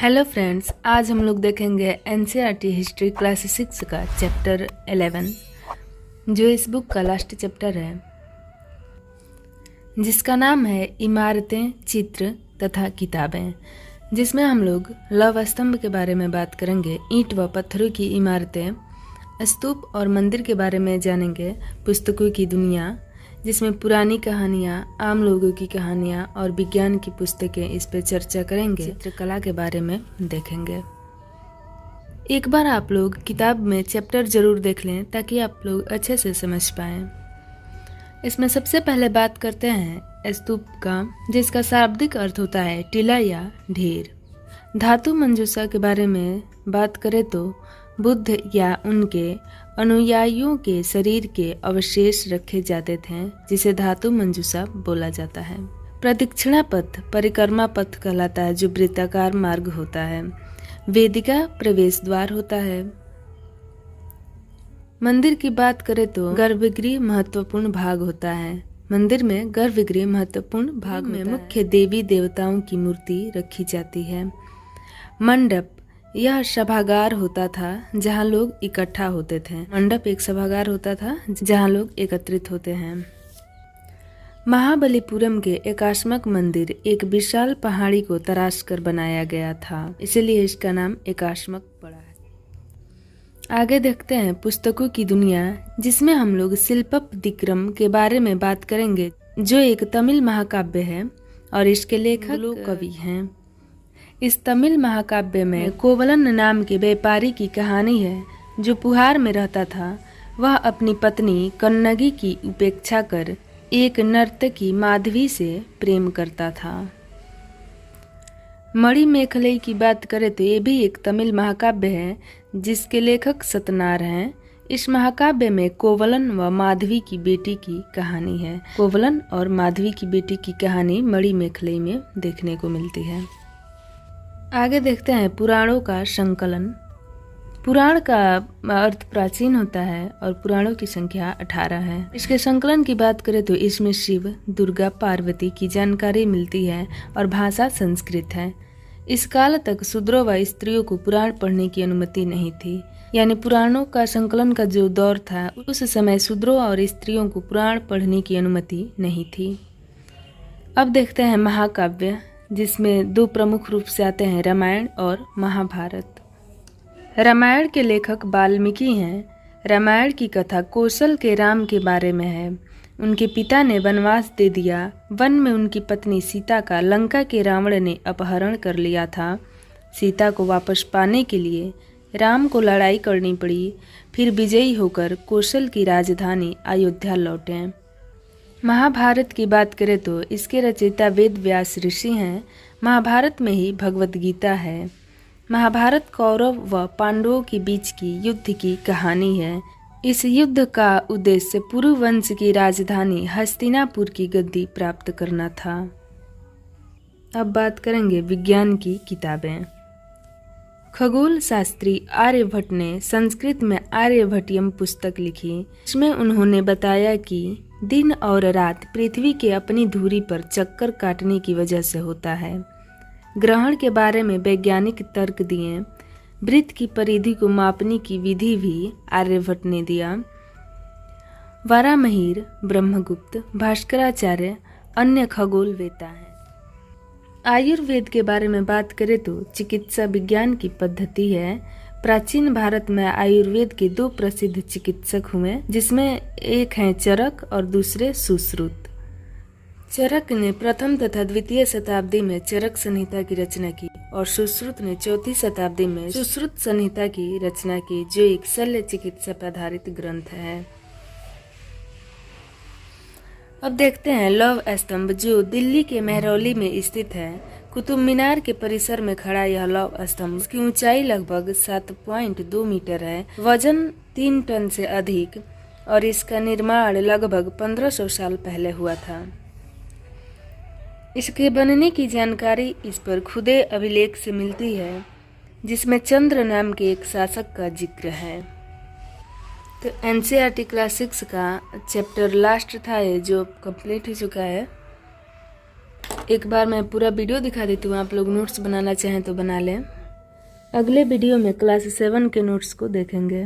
Hello friends, आज हम लोग देखेंगे एनसीईआरटी हिस्ट्री क्लास 6 का चैप्टर 11 जो इस बुक का लास्ट चैप्टर है, जिसका नाम है इमारतें, चित्र तथा किताबें, जिसमें हम लोग लौह स्तंभ के बारे में बात करेंगे, ईंट व पत्थरों की इमारतें, स्तूप और मंदिर के बारे में जानेंगे, पुस्तकों की दुनिया जिसमें पुरानी कहानियाँ, आम लोगों की कहानियाँ और विज्ञान की पुस्तकें इस पे चर्चा करेंगे, चित्रकला के बारे में देखेंगे। एक बार आप लोग किताब में चैप्टर जरूर देख लें ताकि आप लोग अच्छे से समझ पाएं। इसमें सबसे पहले बात करते हैं स्तूप का, जिसका शाब्दिक अर्थ होता है टीला या ढेर। धातु मंजूषा के बारे में बात करें तो बुद्ध या उनके अनुयायियों के शरीर के अवशेष रखे जाते थे, जिसे धातु मंजूषा बोला जाता है। प्रदक्षिणा पथ परिक्रमा पथ कहलाता है, जो वृत्ताकार मार्ग होता है। वेदिका प्रवेश द्वार होता है। मंदिर की बात करें तो गर्भगृह महत्वपूर्ण भाग होता है। मंदिर में गर्भगृह महत्वपूर्ण भाग में मुख्य देवी देवताओं की मूर्ति रखी जाती है। मंडप यह सभागार होता था जहाँ लोग इकट्ठा होते थे। मंडप एक सभागार होता था जहाँ लोग एकत्रित होते हैं। महाबलीपुरम के एकाश्मक मंदिर एक विशाल पहाड़ी को तराश कर बनाया गया था, इसलिए इसका नाम एकाश्मक पड़ा है। आगे देखते हैं पुस्तकों की दुनिया, जिसमें हम लोग शिल्पदिक्रम के बारे में बात करेंगे, जो एक तमिल महाकाव्य है और इसके लेखक कवि हैं। इस तमिल महाकाव्य में कोवलन नाम के व्यापारी की कहानी है, जो पुहार में रहता था। वह अपनी पत्नी कन्नगी की उपेक्षा कर एक नर्तकी माधवी से प्रेम करता था। मणिमेखलई की बात करें तो ये भी एक तमिल महाकाव्य है, जिसके लेखक सतनार हैं। इस महाकाव्य में कोवलन व माधवी की बेटी की कहानी है। कोवलन और माधवी की बेटी की कहानी मणिमेखलई में देखने को मिलती है। आगे देखते हैं पुराणों का संकलन। पुराण का अर्थ प्राचीन होता है और पुराणों की संख्या 18 है। इसके संकलन की बात करें तो इसमें शिव, दुर्गा, पार्वती की जानकारी मिलती है और भाषा संस्कृत है। इस काल तक शूद्रों व स्त्रियों को पुराण पढ़ने की अनुमति नहीं थी, यानी पुराणों का संकलन का जो दौर था उस समय शूद्रों और स्त्रियों को पुराण पढ़ने की अनुमति नहीं थी। अब देखते हैं महाकाव्य, जिसमें दो प्रमुख रूप से आते हैं, रामायण और महाभारत। रामायण के लेखक वाल्मीकि हैं। रामायण की कथा कौशल के राम के बारे में है। उनके पिता ने वनवास दे दिया। वन में उनकी पत्नी सीता का लंका के रावण ने अपहरण कर लिया था। सीता को वापस पाने के लिए राम को लड़ाई करनी पड़ी। फिर विजयी होकर कौशल की राजधानी अयोध्या लौटे। महाभारत की बात करें तो इसके रचयिता वेद व्यास ऋषि हैं। महाभारत में ही भगवत गीता है। महाभारत कौरव व पांडवों के बीच की युद्ध की कहानी है। इस युद्ध का उद्देश्य पुरु वंश की राजधानी हस्तिनापुर की गद्दी प्राप्त करना था। अब बात करेंगे विज्ञान की किताबें। खगोल शास्त्री आर्यभट्ट ने संस्कृत में आर्यभट्टियम पुस्तक लिखी। इसमें उन्होंने बताया कि दिन और रात पृथ्वी के अपनी धुरी पर चक्कर काटने की वजह से होता है। ग्रहण के बारे में वैज्ञानिक तर्क दिए। वृत्त की परिधि को मापने की विधि भी आर्यभट्ट ने दिया। वारामहीर, ब्रह्मगुप्त, भास्कराचार्य अन्य खगोल वेता हैं। आयुर्वेद के बारे में बात करें तो चिकित्सा विज्ञान की पद्धति है। प्राचीन भारत में आयुर्वेद के दो प्रसिद्ध चिकित्सक हुए, जिसमें एक हैं चरक और दूसरे सुश्रुत। चरक ने प्रथम तथा द्वितीय शताब्दी में चरक संहिता की रचना की और सुश्रुत ने चौथी शताब्दी में सुश्रुत संहिता की रचना की, जो एक शल्य चिकित्सा पर आधारित ग्रंथ है। अब देखते हैं लौह स्तंभ, जो दिल्ली के मेहरौली में स्थित है। कुतुब मीनार के परिसर में खड़ा यह लौह स्तंभ, इसकी ऊंचाई लगभग 7.2 मीटर है, वजन 3 टन से अधिक, और इसका निर्माण लगभग 1500 साल पहले हुआ था। इसके बनने की जानकारी इस पर खुदे अभिलेख से मिलती है, जिसमें चंद्र नाम के एक शासक का जिक्र है। तो एनसीईआरटी क्लास 6 का चैप्टर लास्ट था ये, जो कंप्लीट हो चुका है। एक बार मैं पूरा वीडियो दिखा देती हूँ, आप लोग नोट्स बनाना चाहें तो बना लें। अगले वीडियो में क्लास 7 के नोट्स को देखेंगे।